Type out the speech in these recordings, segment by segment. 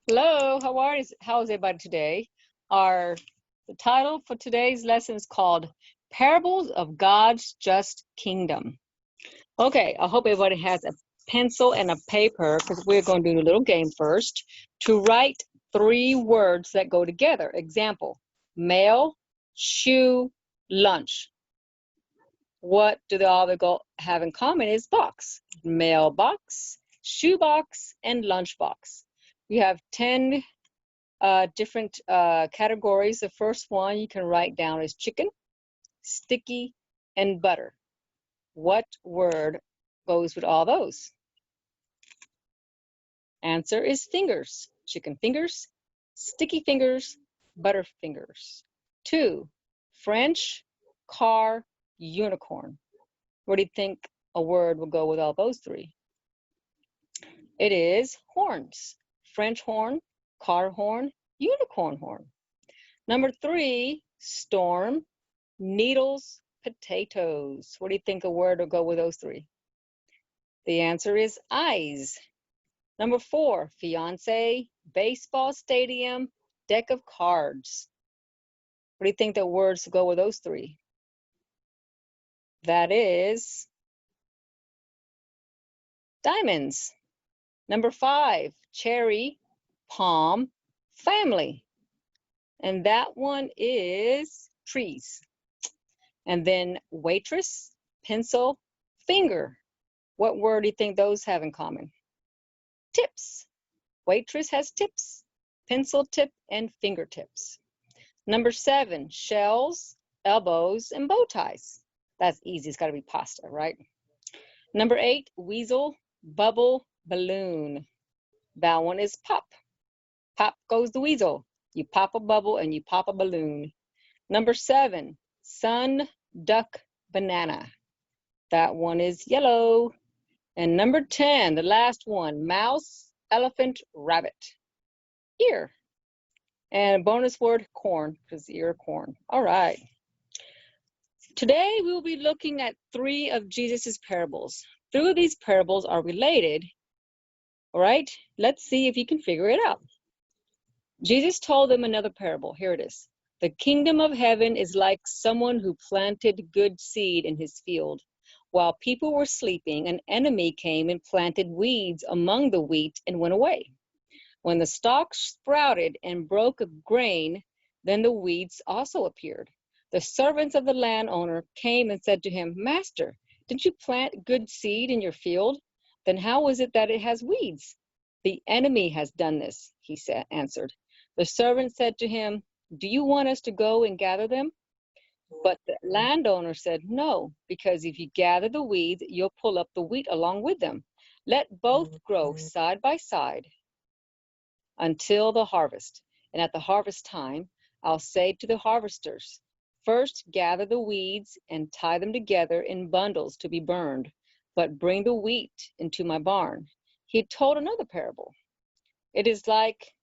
Hello, how is everybody today? The title for today's lesson is called Parables of God's Just Kingdom. Okay, I hope everybody has a pencil and a paper because we're going to do a little game first to write 3 words that go together. Example, mail, shoe, lunch. What do they all have in common is box, mailbox, shoebox, and lunchbox. We have 10 different categories. The first one you can write down is chicken, sticky, and butter. What word goes with all those? Answer is fingers. Chicken fingers, sticky fingers, butter fingers. 2, French, car, unicorn. What do you think a word will go with all those 3? It is horns. French horn, car horn, unicorn horn. Number 3, storm, needles, potatoes. What do you think a word will go with those 3? The answer is eyes. Number 4, fiance, baseball stadium, deck of cards. What do you think the words go with those 3? That is diamonds. Number 5, cherry, palm, family. And that one is trees. And then waitress, pencil, finger. What word do you think those have in common? Tips. Waitress has tips, pencil tip, and fingertips. Number 7, shells, elbows, and bow ties. That's easy. It's got to be pasta, right? Number 8, weasel, bubble, balloon. That one is pop. Pop goes the weasel. You pop a bubble and you pop a balloon. Number 7, sun, duck, banana. That one is yellow. And number 10, the last one, mouse, elephant, rabbit. Ear. And bonus word, corn, because ear, corn. All right. Today we will be looking at 3 of Jesus's parables. 3 of these parables are related. All right, let's see if you can figure it out. Jesus told them another parable. Here it is. The kingdom of heaven is like someone who planted good seed in his field. While people were sleeping, an enemy came and planted weeds among the wheat and went away. When the stalks sprouted and broke of grain, then the weeds also appeared. The servants of the landowner came and said to him, Master, didn't you plant good seed in your field? Then how is it that it has weeds? The enemy has done this, he answered. The servant said to him, Do you want us to go and gather them? But the landowner said, No, because if you gather the weeds, you'll pull up the wheat along with them. Let both grow side by side until the harvest. And at the harvest time, I'll say to the harvesters, First gather the weeds and tie them together in bundles to be burned, but bring the wheat into my barn. He told another parable. It is like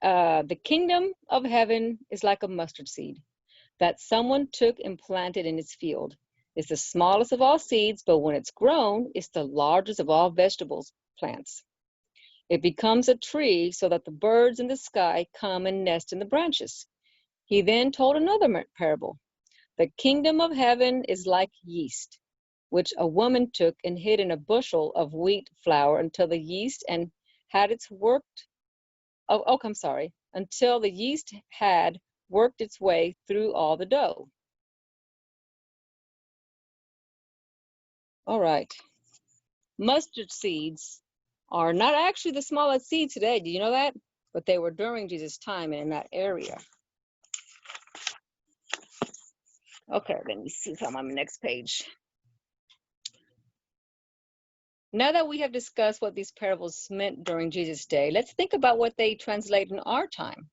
the kingdom of heaven is like a mustard seed that someone took and planted in his field. It's the smallest of all seeds, but when it's grown, it's the largest of all vegetables plants. It becomes a tree so that the birds in the sky come and nest in the branches. He then told another parable. The kingdom of heaven is like yeast, which a woman took and hid in a bushel of wheat flour until the yeast until the yeast had worked its way through all the dough. All right. Mustard seeds are not actually the smallest seeds today. Do you know that? But they were during Jesus' time and in that area. Okay, let me see if I'm on the next page. Now that we have discussed what these parables meant during Jesus' day, let's think about what they translate in our time.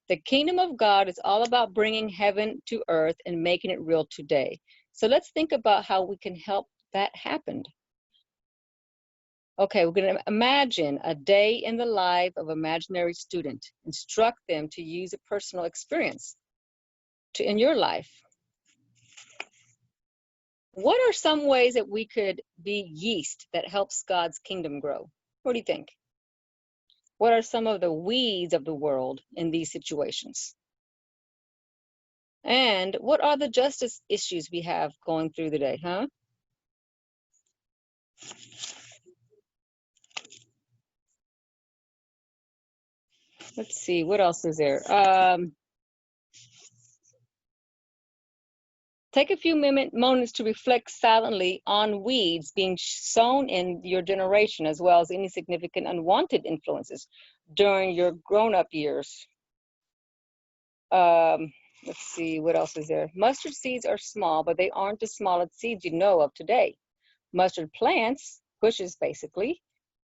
The kingdom of God is all about bringing heaven to earth and making it real today. So let's think about how we can help that happen. Okay, we're going to imagine a day in the life of an imaginary student. Instruct them to use a personal experience in your life. What are some ways that we could be yeast that helps God's kingdom grow? What do you think? What are some of the weeds of the world in these situations? And what are the justice issues we have going through the day, huh? Let's see, what else is there? Take a few moments to reflect silently on weeds being sown in your generation, as well as any significant unwanted influences during your grown-up years. Let's see, what else is there? Mustard seeds are small, but they aren't the smallest seeds you know of today. Mustard plants, bushes basically,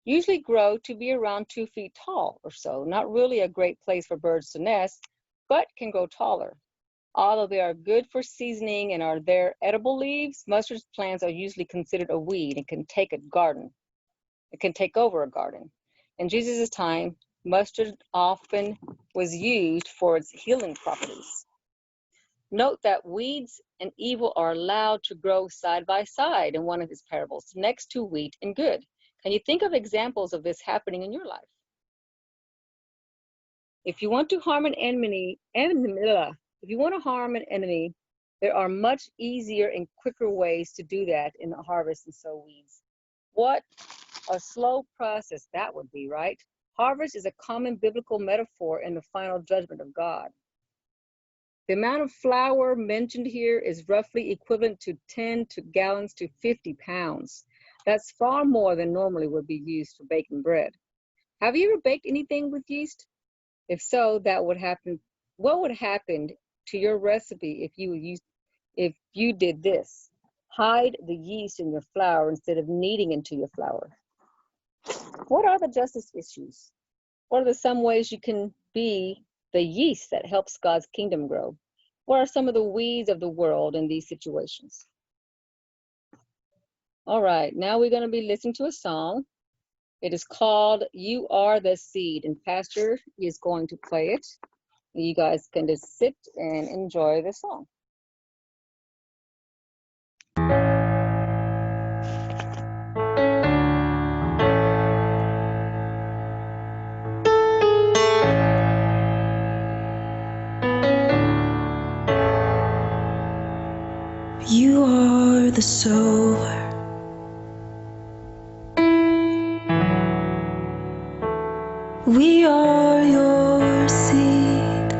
usually grow to be around 2 feet tall or so. Not really a great place for birds to nest, but can grow taller. Although they are good for seasoning and are their edible leaves, mustard plants are usually considered a weed and can take a garden. It can take over a garden. In Jesus' time, mustard often was used for its healing properties. Note that weeds and evil are allowed to grow side by side in one of his parables, next to wheat and good. Can you think of examples of this happening in your life? If you want to harm an enemy, there are much easier and quicker ways to do that in the harvest and sow weeds. What a slow process that would be, right? Harvest is a common biblical metaphor in the final judgment of God. The amount of flour mentioned here is roughly equivalent to 10 gallons to 50 pounds. That's far more than normally would be used for baking bread. Have you ever baked anything with yeast? If so, that would happen. What would happen to your recipe if you did this? Hide the yeast in your flour instead of kneading into your flour. What are the justice issues? What are some ways you can be the yeast that helps God's kingdom grow? What are some of the weeds of the world in these situations? All right, now we're going to be listening to a song. It is called You Are the Seed, and Pastor is going to play it. You guys can just sit and enjoy the song. You are the sower. We are your seed.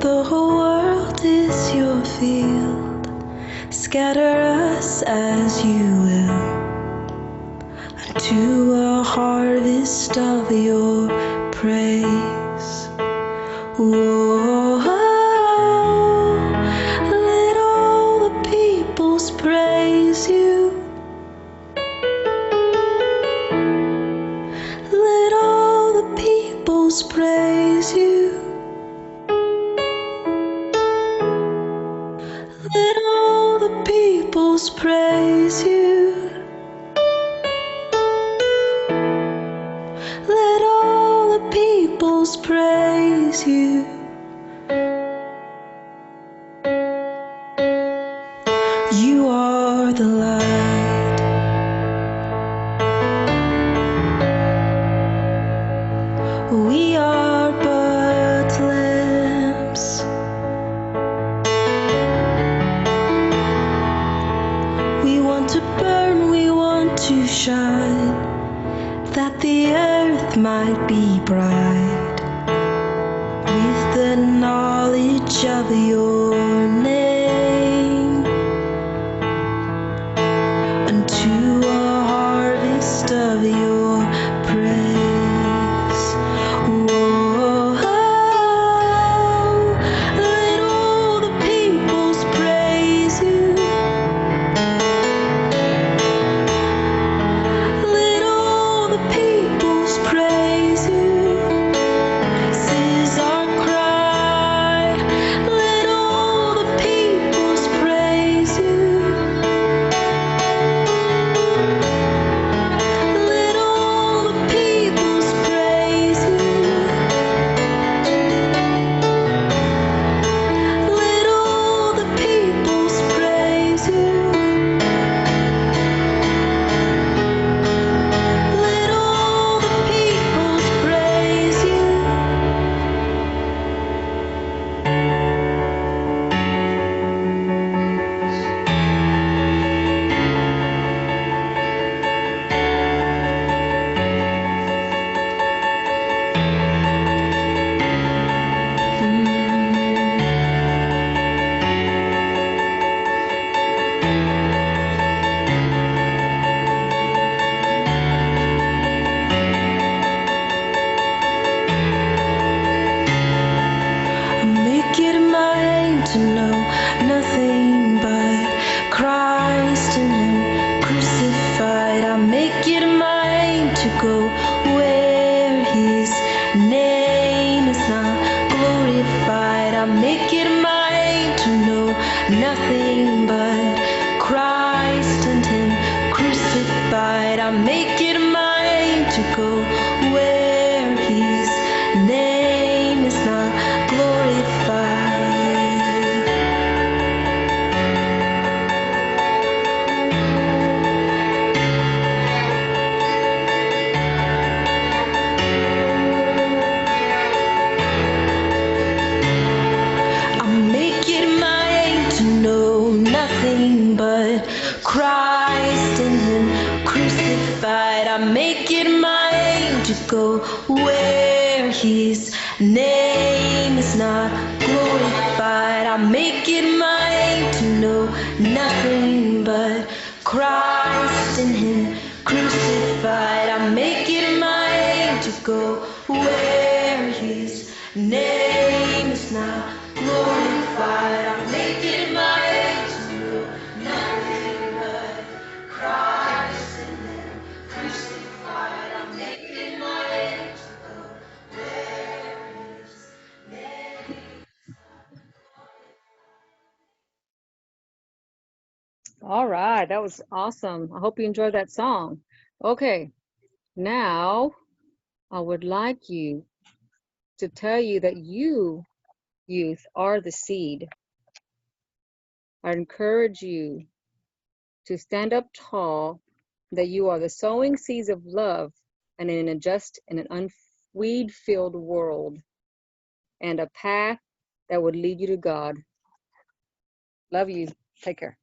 The whole world is your field. Scatter us as you will unto a harvest of your praise. Whoa, let all the peoples praise you. Let all the peoples praise you. Let all the peoples praise you. Let all the peoples praise you. You are the light. We are but lamps. We want to burn, we want to shine, that the earth might be bright with the knowledge of your name, unto a harvest of your praise. Whoa, let all the peoples praise you. Let all the peoples praise you. This is our cry. Let all the peoples praise you. Let all make it my aim to go where His name is not glorified. Make it my aim to know nothing but Christ and Him crucified. I make it my aim to go where His name is not glorified. I make it my aim to know nothing but Christ and Him crucified. I make it my aim to go where His name is not glorified. I make it my aim to know nothing but Christ and Him crucified. I make it my aim to go where His name. All right, that was awesome. I hope you enjoyed that song. Okay, now I would like you to tell you that you, youth, are the seed. I encourage you to stand up tall, that you are the sowing seeds of love and in a just and an unweed-filled world, and a path that would lead you to God. Love you. Take care.